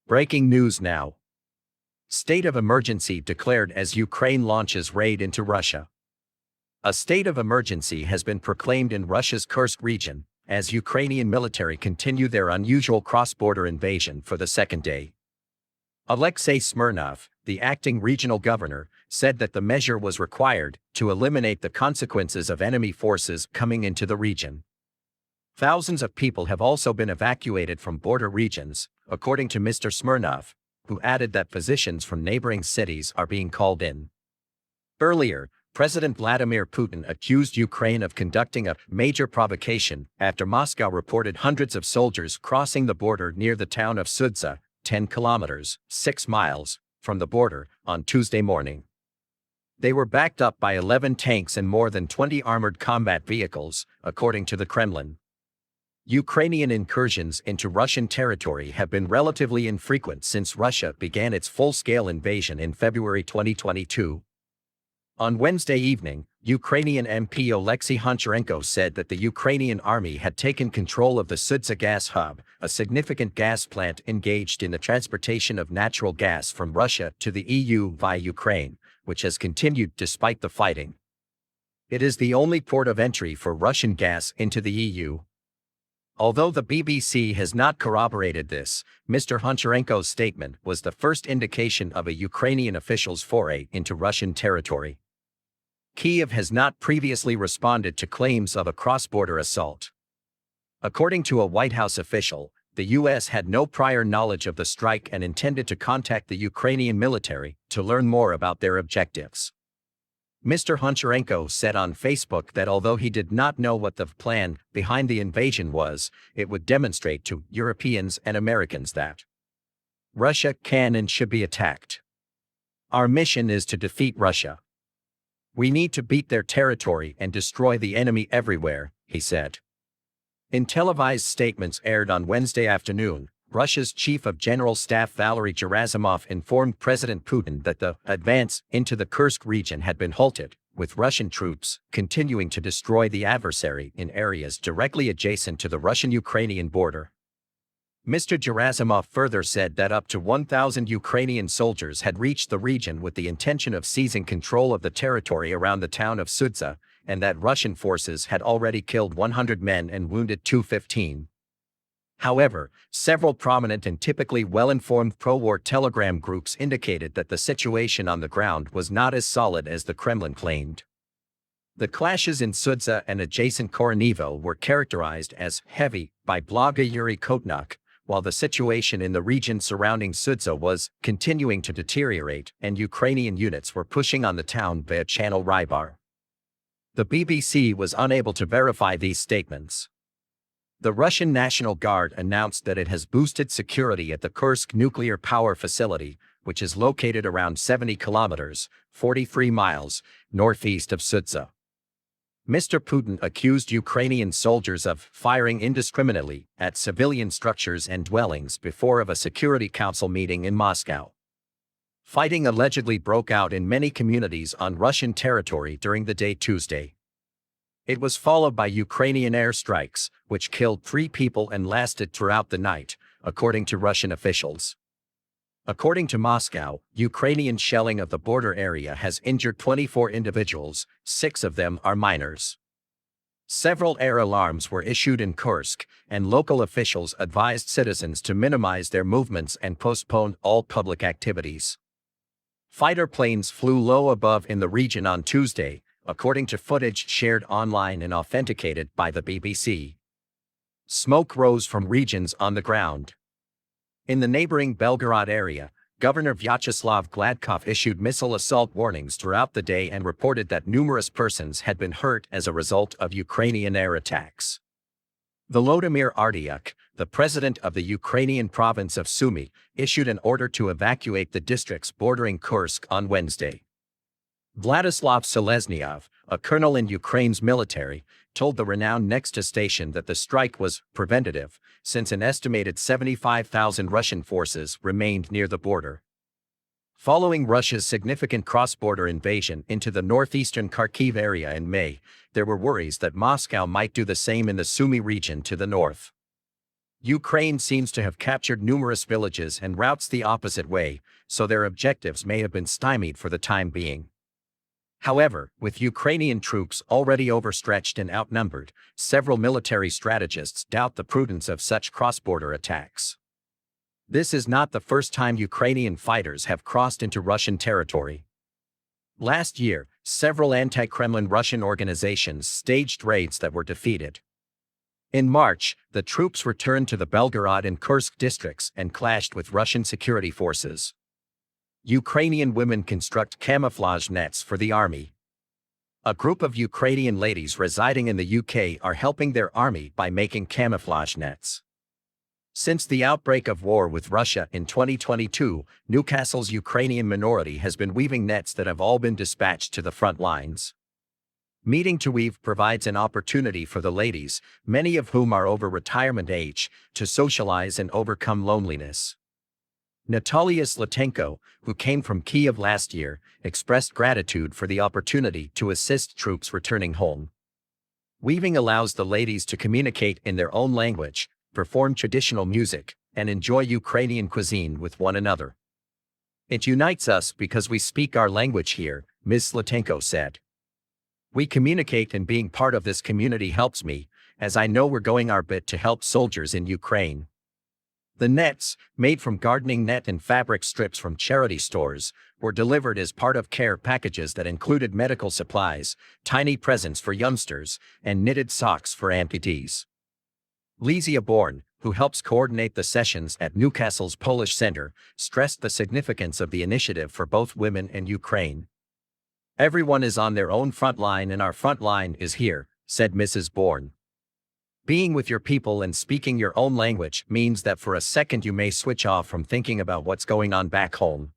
Breaking news now. State of emergency declared as Ukraine launches raid into Russia. A state of emergency has been proclaimed in Russia's Kursk region, as Ukrainian military continue their unusual cross-border invasion for the second day. Alexei Smirnov, the acting regional governor, said that the measure was required to eliminate the consequences of enemy forces coming into the region. Thousands of people have also been evacuated from border regions, according to Mr. Smirnov, who added that physicians from neighboring cities are being called in. Earlier, President Vladimir Putin accused Ukraine of conducting a major provocation after Moscow reported hundreds of soldiers crossing the border near the town of Sudza, 10 kilometers, 6 miles, from the border, on Tuesday morning. They were backed up by 11 tanks and more than 20 armored combat vehicles, according to the Kremlin. Ukrainian incursions into Russian territory have been relatively infrequent since Russia began its full-scale invasion in February 2022. On Wednesday evening, Ukrainian MP Oleksiy Honcharenko said that the Ukrainian army had taken control of the Sudza gas hub, a significant gas plant engaged in the transportation of natural gas from Russia to the EU via Ukraine, which has continued despite the fighting. It is the only port of entry for Russian gas into the EU. Although the BBC has not corroborated this, Mr. Honcharenko's statement was the first indication of a Ukrainian official's foray into Russian territory. Kyiv has not previously responded to claims of a cross-border assault. According to a White House official, the U.S. had no prior knowledge of the strike and intended to contact the Ukrainian military to learn more about their objectives. Mr. Honcharenko said on Facebook that although he did not know what the plan behind the invasion was, it would demonstrate to Europeans and Americans that Russia can and should be attacked. Our mission is to defeat Russia. We need to beat their territory and destroy the enemy everywhere, he said. In televised statements aired on Wednesday afternoon, Russia's Chief of General Staff Valery Gerasimov informed President Putin that the advance into the Kursk region had been halted, with Russian troops continuing to destroy the adversary in areas directly adjacent to the Russian-Ukrainian border. Mr. Gerasimov further said that up to 1,000 Ukrainian soldiers had reached the region with the intention of seizing control of the territory around the town of Sudza, and that Russian forces had already killed 100 men and wounded 215. However, several prominent and typically well-informed pro-war telegram groups indicated that the situation on the ground was not as solid as the Kremlin claimed. The clashes in Sudza and adjacent Koronivo were characterized as heavy by blogger Yuri Kotnuk, while the situation in the region surrounding Sudza was continuing to deteriorate and Ukrainian units were pushing on the town via Channel Rybar. The BBC was unable to verify these statements. The Russian National Guard announced that it has boosted security at the Kursk nuclear power facility, which is located around 70 kilometers, 43 miles, northeast of Sudza. Mr. Putin accused Ukrainian soldiers of firing indiscriminately at civilian structures and dwellings before of a Security Council meeting in Moscow. Fighting allegedly broke out in many communities on Russian territory during the day Tuesday. It was followed by Ukrainian airstrikes, which killed 3 people and lasted throughout the night, according to Russian officials. According to Moscow, Ukrainian shelling of the border area has injured 24 individuals, 6 of them are minors. Several air alarms were issued in Kursk, and local officials advised citizens to minimize their movements and postpone all public activities. Fighter planes flew low above in the region on Tuesday, according to footage shared online and authenticated by the BBC. Smoke rose from regions on the ground. In the neighboring Belgorod area, Governor Vyacheslav Gladkov issued missile assault warnings throughout the day and reported that numerous persons had been hurt as a result of Ukrainian air attacks. Volodymyr Artyuk, the president of the Ukrainian province of Sumy, issued an order to evacuate the districts bordering Kursk on Wednesday. Vladislav Seleznyov, a colonel in Ukraine's military, told the renowned Nexta station that the strike was preventative, since an estimated 75,000 Russian forces remained near the border. Following Russia's significant cross-border invasion into the northeastern Kharkiv area in May, there were worries that Moscow might do the same in the Sumy region to the north. Ukraine seems to have captured numerous villages and routes the opposite way, so their objectives may have been stymied for the time being. However, with Ukrainian troops already overstretched and outnumbered, several military strategists doubt the prudence of such cross-border attacks. This is not the first time Ukrainian fighters have crossed into Russian territory. Last year, several anti-Kremlin Russian organizations staged raids that were defeated. In March, the troops returned to the Belgorod and Kursk districts and clashed with Russian security forces. Ukrainian women construct camouflage nets for the army. A group of Ukrainian ladies residing in the UK are helping their army by making camouflage nets. Since the outbreak of war with Russia in 2022, Newcastle's Ukrainian minority has been weaving nets that have all been dispatched to the front lines. Meeting to Weave provides an opportunity for the ladies, many of whom are over retirement age, to socialize and overcome loneliness. Natalia Zlatenko, who came from Kiev last year, expressed gratitude for the opportunity to assist troops returning home. Weaving allows the ladies to communicate in their own language, perform traditional music, and enjoy Ukrainian cuisine with one another. It unites us because we speak our language here, Ms. Zlatenko said. We communicate, and being part of this community helps me, as I know we're going our bit to help soldiers in Ukraine. The nets, made from gardening net and fabric strips from charity stores, were delivered as part of care packages that included medical supplies, tiny presents for youngsters, and knitted socks for amputees. Lizia Born, who helps coordinate the sessions at Newcastle's Polish Center, stressed the significance of the initiative for both women and Ukraine. Everyone is on their own front line, and our front line is here, said Mrs. Born. Being with your people and speaking your own language means that for a second you may switch off from thinking about what's going on back home.